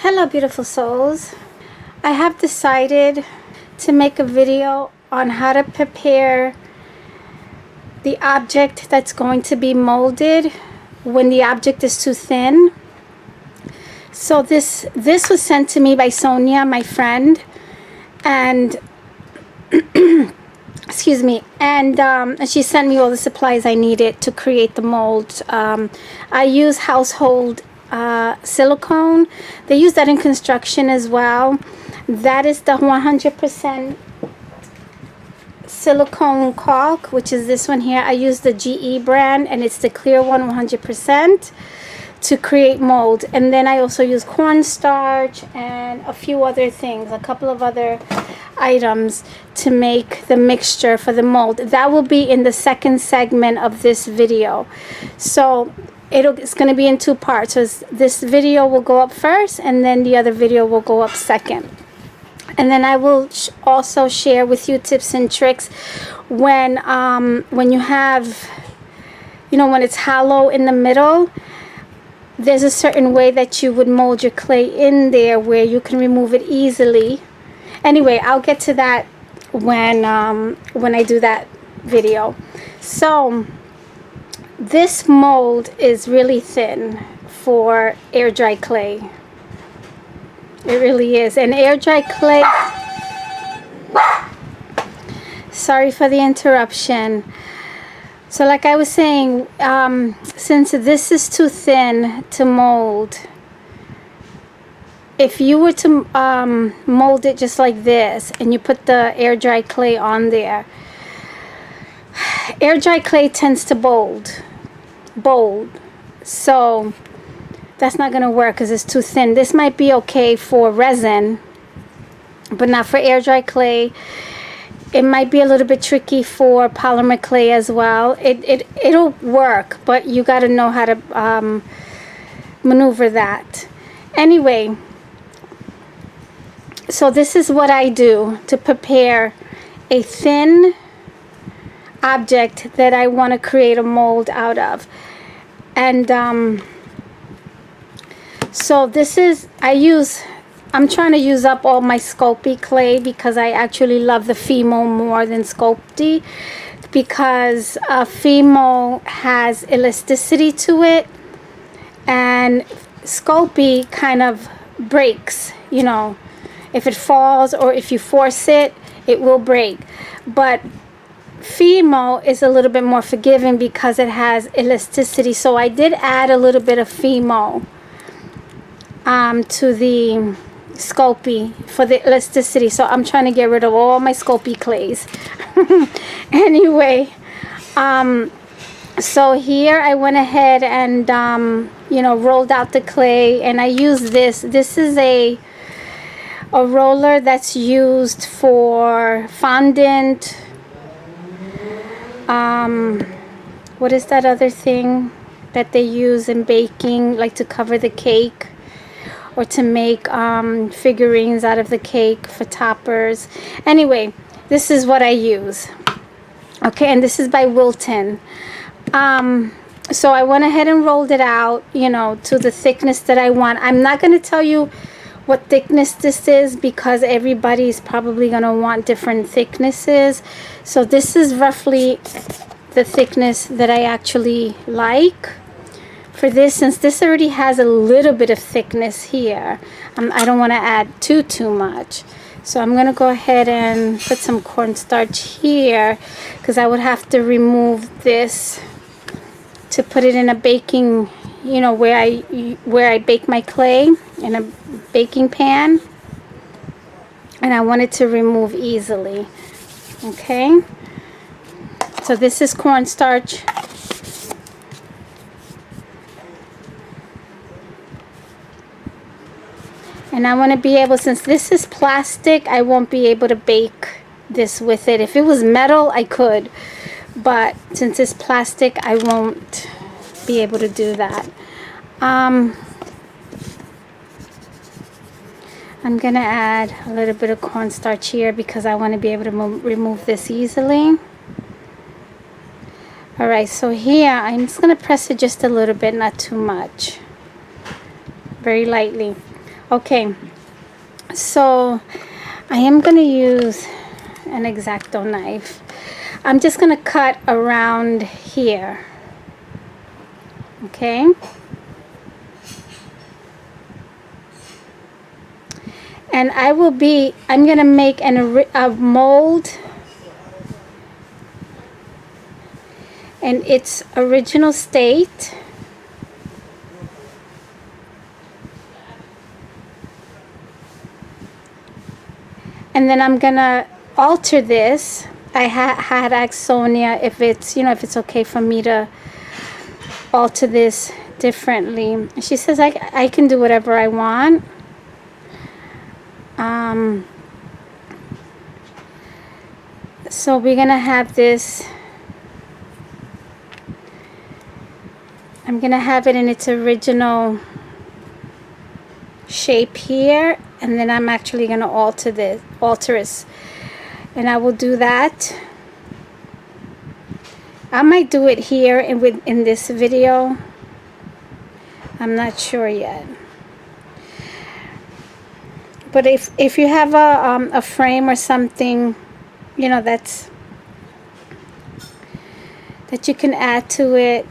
Hello beautiful souls. I have decided to make a video on how to prepare the object that's going to be molded when the object is too thin. So this was sent to me by Sonia, my friend, and excuse me, and she sent me all the supplies I needed to create the mold. I use household silicone. They use that in construction as well. That is the 100% silicone caulk, which is this one here. I use the GE brand, and it's the clear one, 100%, to create mold. And then I also use cornstarch and a few other things, a couple of other items to make the mixture for the mold. That will be in the second segment of this video. So it's going to be in two parts. So this video will go up first, and then the other video will go up second. And then I will also share with you tips and tricks when you have, when it's hollow in the middle. There's a certain way that you would mold your clay in there where you can remove it easily. Anyway, I'll get to that when I do that video. So this mold is really thin for air dry clay. It really is. And air dry clay, sorry for the interruption. So like I was saying, since this is too thin to mold, if you were to mold it just like this and you put the air dry clay on there, air dry clay tends to bold. So that's not going to work because it's too thin. This might be okay for resin, but not for air dry clay. It might be a little bit tricky for polymer clay as well. It'll work, but you got to know how to maneuver that. Anyway, so this is what I do to prepare a thin object that I want to create a mold out of. And so this is, I'm trying to use up all my Sculpey clay because I actually love the Fimo more than Sculpey, because Fimo has elasticity to it, and Sculpey kind of breaks, if it falls or if you force it, it will break. But Fimo is a little bit more forgiving because it has elasticity. So I did add a little bit of Fimo to the Sculpey for the elasticity. So I'm trying to get rid of all my Sculpey clays. Anyway, so here I went ahead and rolled out the clay, and I used this. This is a roller that's used for fondant. What is that other thing that they use in baking, like to cover the cake or to make figurines out of the cake for toppers? Anyway, this is what I use. Okay, and this is by Wilton. So I went ahead and rolled it out, to the thickness that I want. I'm not going to tell you what thickness this is because everybody's probably going to want different thicknesses. So this is roughly the thickness that I actually like for this. Since this already has a little bit of thickness here, I don't want to add too much. So I'm going to go ahead and put some cornstarch here because I would have to remove this to put it in a baking, where I bake my clay in a baking pan, and I want it to remove easily. Okay, so this is cornstarch. And I want to be able, since this is plastic, I won't be able to bake this with it. If it was metal, I could, but since it's plastic, I won't be able to do that. I'm going to add a little bit of cornstarch here because I want to be able to remove this easily. Alright, so here I'm just going to press it just a little bit, not too much. Very lightly. Okay, so I am going to use an X-Acto knife. I'm just going to cut around here. Okay. And I'm going to make a mold in its original state. And then I'm going to alter this. I had asked Sonia if it's, if it's okay for me to alter this differently. She says I can do whatever I want. So we're gonna have this. I'm gonna have it in its original shape here, and then I'm actually gonna alter it, and I will do that. I might do it here in this video. I'm not sure yet. But if you have a frame or something, that you can add to it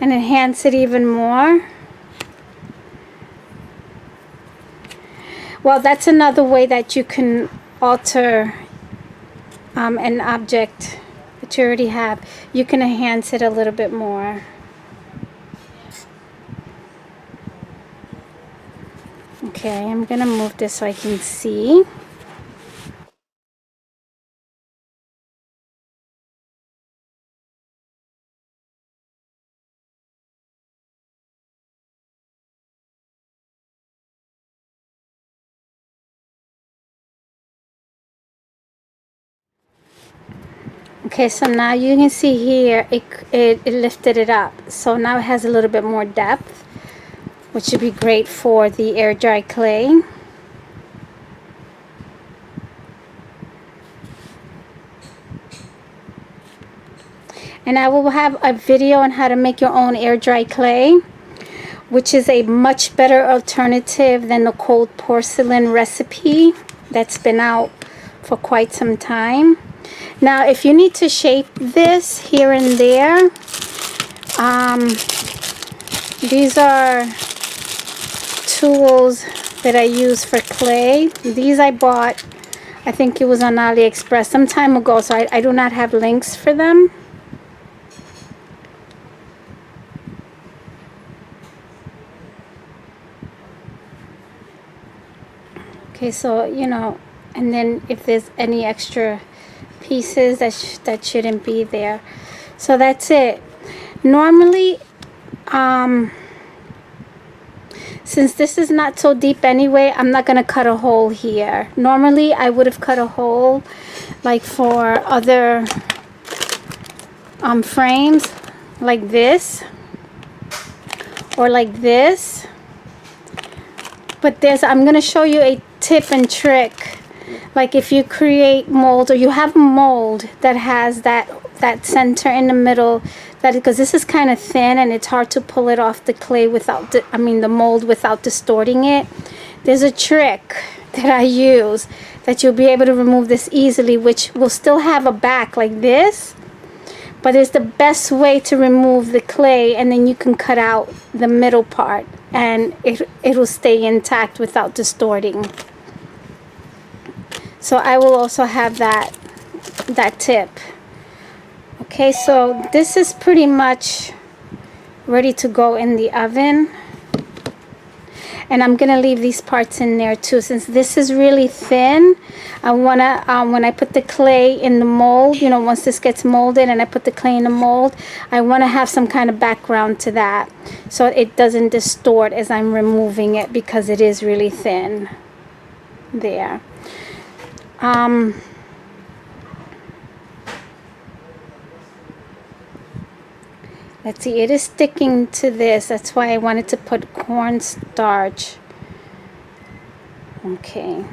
and enhance it even more. Well, that's another way that you can alter an object that you already have. You can enhance it a little bit more. Okay, I'm gonna move this so I can see. Okay, so now you can see here it lifted it up. So now it has a little bit more depth, which would be great for the air dry clay. And I will have a video on how to make your own air dry clay, which is a much better alternative than the cold porcelain recipe that's been out for quite some time. Now, if you need to shape this here and there, these are tools that I use for clay. These I bought, I think it was on AliExpress some time ago, so I do not have links for them. Okay, so and then if there's any extra pieces that shouldn't be there. So that's it. Normally, since this is not so deep anyway, I'm not gonna cut a hole here. Normally I would have cut a hole like for other frames, like this or like this. But I'm gonna show you a tip and trick. Like if you create mold, or you have a mold that has that center in the middle, because this is kind of thin and it's hard to pull it off the clay without the mold without distorting it. There's a trick that I use that you'll be able to remove this easily, which will still have a back like this, but it's the best way to remove the clay, and then you can cut out the middle part and it will stay intact without distorting. So I will also have that tip. Okay, so this is pretty much ready to go in the oven. And I'm gonna leave these parts in there too, since this is really thin. I wanna, when I put the clay in the mold, once this gets molded and I put the clay in the mold, I wanna have some kind of background to that, so it doesn't distort as I'm removing it, because it is really thin. There. Let's see, it is sticking to this. That's why I wanted to put cornstarch. Okay.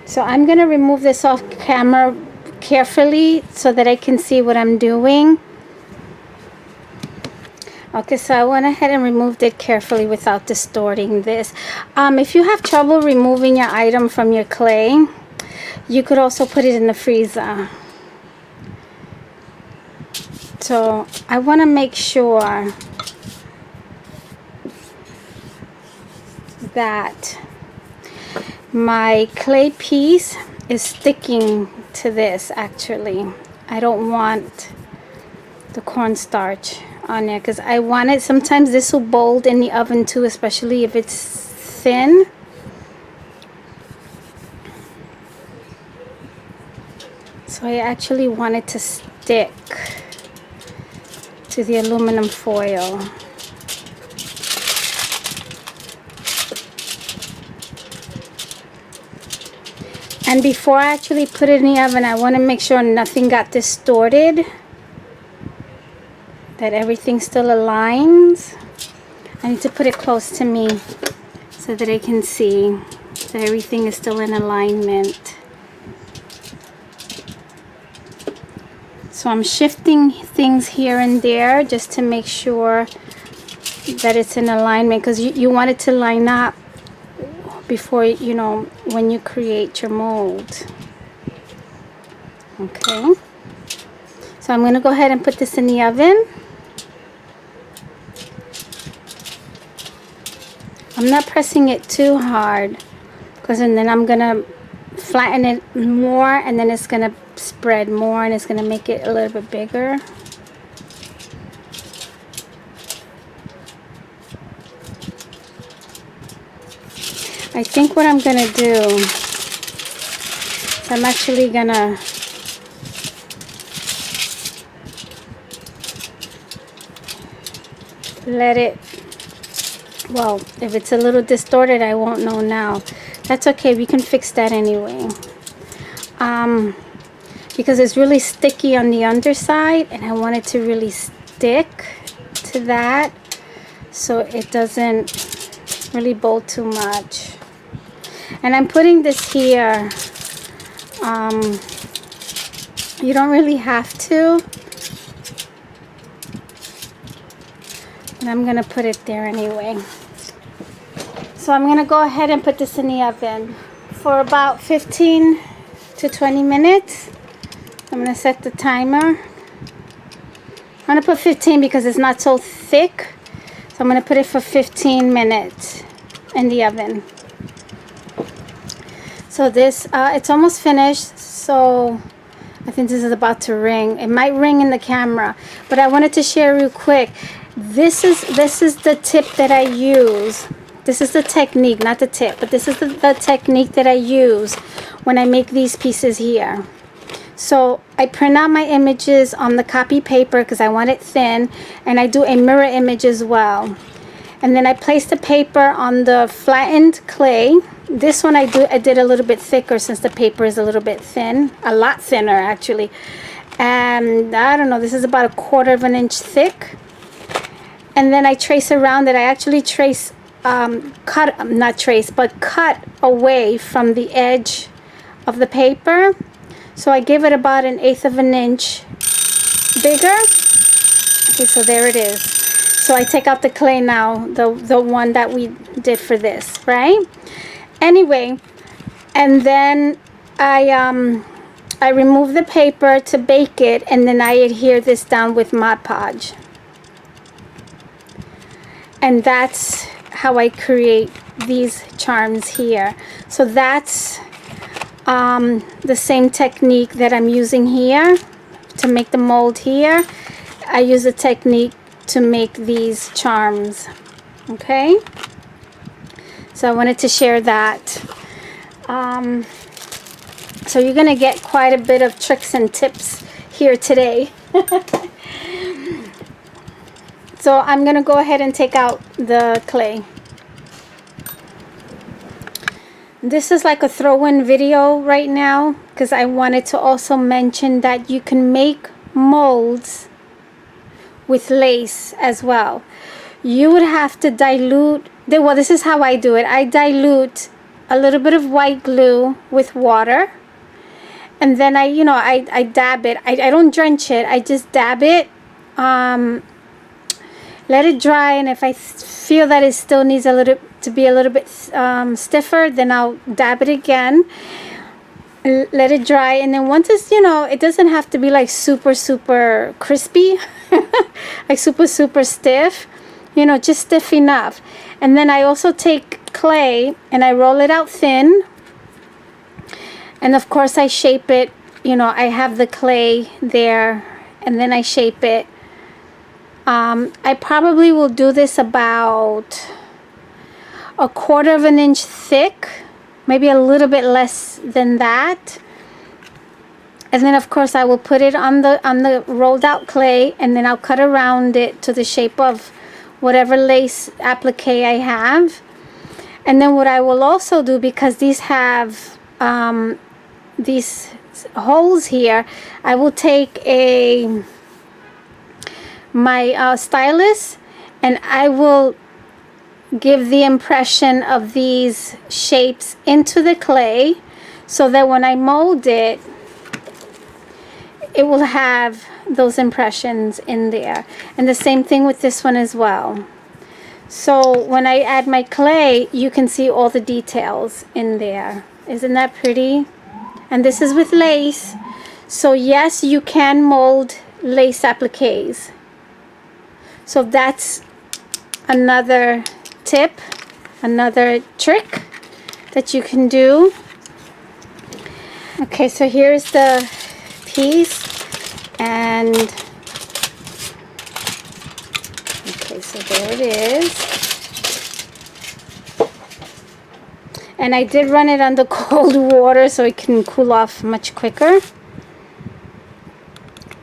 So I'm going to remove this off camera carefully so that I can see what I'm doing. Okay, so I went ahead and removed it carefully without distorting this. If you have trouble removing your item from your clay, you could also put it in the freezer. So I want to make sure that my clay piece is sticking to this. Actually, I don't want the cornstarch on there because I want it. Sometimes this will mold in the oven too, especially if it's thin. So I actually want it to stick to the aluminum foil. And before I actually put it in the oven, I want to make sure nothing got distorted, that everything still aligns. I need to put it close to me so that I can see that everything is still in alignment. So I'm shifting things here and there just to make sure that it's in alignment, because you want it to line up before, you know, when you create your mold. Okay, so I'm going to go ahead and put this in the oven. I'm not pressing it too hard, because then I'm going to flatten it more, and then it's going to spread more, and it's going to make it a little bit bigger. I think what I'm going to do is I'm actually going to let it, well, if it's a little distorted, I won't know now. That's okay, we can fix that anyway. Because it's really sticky on the underside, and I want it to really stick to that so it doesn't really bolt too much. And I'm putting this here. You don't really have to, but I'm gonna put it there anyway. So I'm gonna go ahead and put this in the oven for about 15 to 20 minutes. I'm gonna set the timer. I'm gonna put 15 because it's not so thick. So I'm gonna put it for 15 minutes in the oven. So this, it's almost finished. So I think this is about to ring. It might ring in the camera, but I wanted to share real quick. This is the tip that I use. This is the technique, not the tip, but this is the technique that I use when I make these pieces here. So I print out my images on the copy paper because I want it thin, and I do a mirror image as well. And then I place the paper on the flattened clay. This one I did a little bit thicker since the paper is a little bit thin, a lot thinner actually. And I don't know, this is about 1/4 inch thick. And then I trace around it. I actually trace, cut away from the edge of the paper. So I give it about 1/8 inch bigger. Okay, so there it is. So I take out the clay now, the one that we did for this, right? Anyway, and then I remove the paper to bake it, and then I adhere this down with Mod Podge. And that's how I create these charms here. So that's the same technique that I'm using here to make the mold here. I use a technique to make these charms. Okay, so I wanted to share that. So you're gonna get quite a bit of tricks and tips here today. So I'm gonna go ahead and take out the clay. This is like a throw-in video right now because I wanted to also mention that you can make molds with lace as well. You would have to dilute, well, this is how I do it. I dilute a little bit of white glue with water, and then I dab it. I don't drench it, I just dab it, let it dry, and if I feel that it still needs to be a little bit stiffer, then I'll dab it again. Let it dry, and then once it's, it doesn't have to be like super crispy, like super stiff, just stiff enough. And then I also take clay and I roll it out thin, and of course I shape it. I have the clay there, and then I shape it. I probably will do this about 1/4 of an inch thick, maybe a little bit less than that. And then of course I will put it on the rolled out clay, and then I'll cut around it to the shape of whatever lace applique I have. And then what I will also do, because these have these holes here, I will take my stylus, and I will give the impression of these shapes into the clay, so that when I mold it, it will have those impressions in there. And the same thing with this one as well. So when I add my clay, you can see all the details in there. Isn't that pretty? And this is with lace. So yes, you can mold lace appliques. So that's another tip, another trick that you can do. Okay, so here's the piece, and okay, so there it is. And I did run it under cold water so it can cool off much quicker.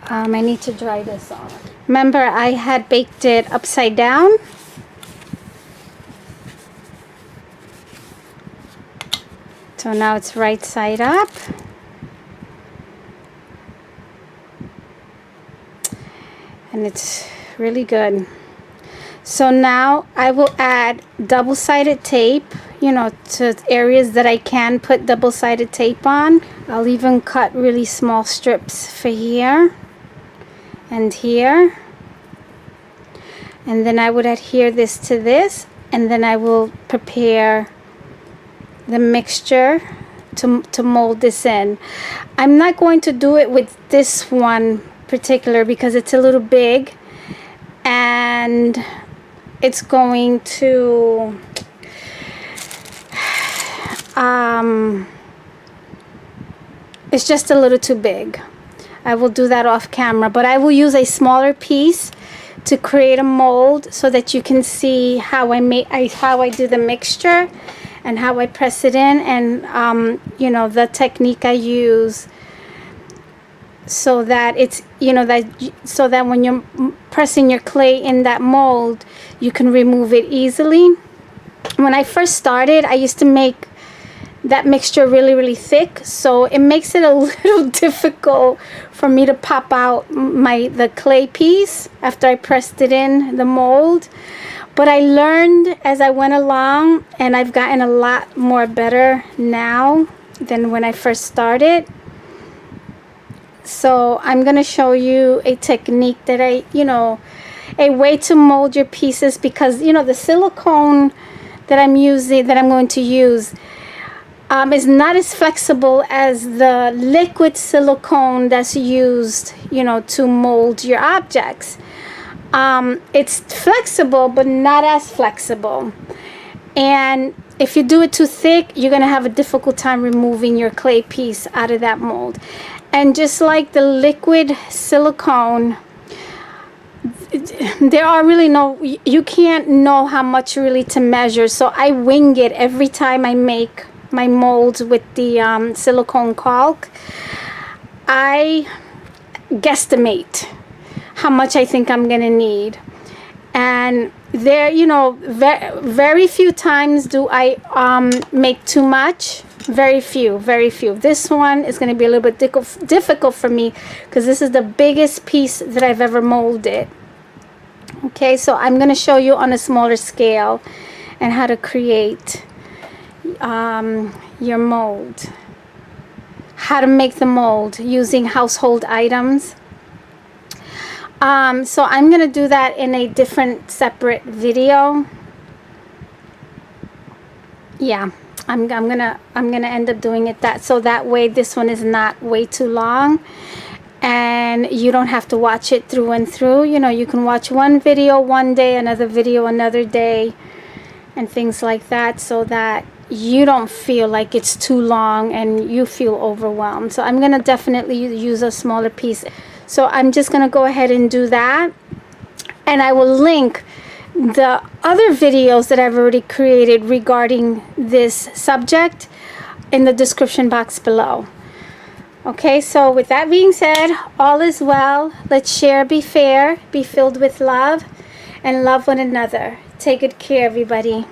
I need to dry this off. Remember, I had baked it upside down. So now it's right side up. And it's really good. So now I will add double-sided tape, to areas that I can put double-sided tape on. I'll even cut really small strips for here and here. And then I would adhere this to this, and then I will prepare the mixture to mold this in. I'm not going to do it with this one particular because it's a little big, and it's going to it's just a little too big. I will do that off camera, but I will use a smaller piece to create a mold so that you can see how I do the mixture and how I press it in, and the technique I use, so that it's so that when you're pressing your clay in that mold, you can remove it easily. When I first started, I used to make that mixture really thick, so it makes it a little difficult for me to pop out the clay piece after I pressed it in the mold. But I learned as I went along, and I've gotten a lot more better now than when I first started. So I'm going to show you a technique that a way to mold your pieces, because the silicone that I'm going to use is not as flexible as the liquid silicone that's used to mold your objects. It's flexible, but not as flexible, and if you do it too thick, you're gonna have a difficult time removing your clay piece out of that mold. And just like the liquid silicone, there are really you can't know how much really to measure, so I wing it every time I make my molds with the silicone caulk. I guesstimate how much I think I'm gonna need, and there very few times do I make too much. Very few. This one is going to be a little bit difficult for me because this is the biggest piece that I've ever molded. Okay, so I'm going to show you on a smaller scale and how to create your mold, how to make the mold using household items. So I'm gonna do that in a different separate video. Yeah, I'm gonna end up doing it that way this one is not way too long, and you don't have to watch it through and through. You know, you can watch one video one day, another video another day, and things like that, so that you don't feel like it's too long and you feel overwhelmed. So I'm gonna definitely use a smaller piece. So I'm just gonna go ahead and do that, and I will link the other videos that I've already created regarding this subject in the description box below. Okay, so with that being said, all is well. Let's share, be fair, be filled with love, and love one another. Take good care, everybody.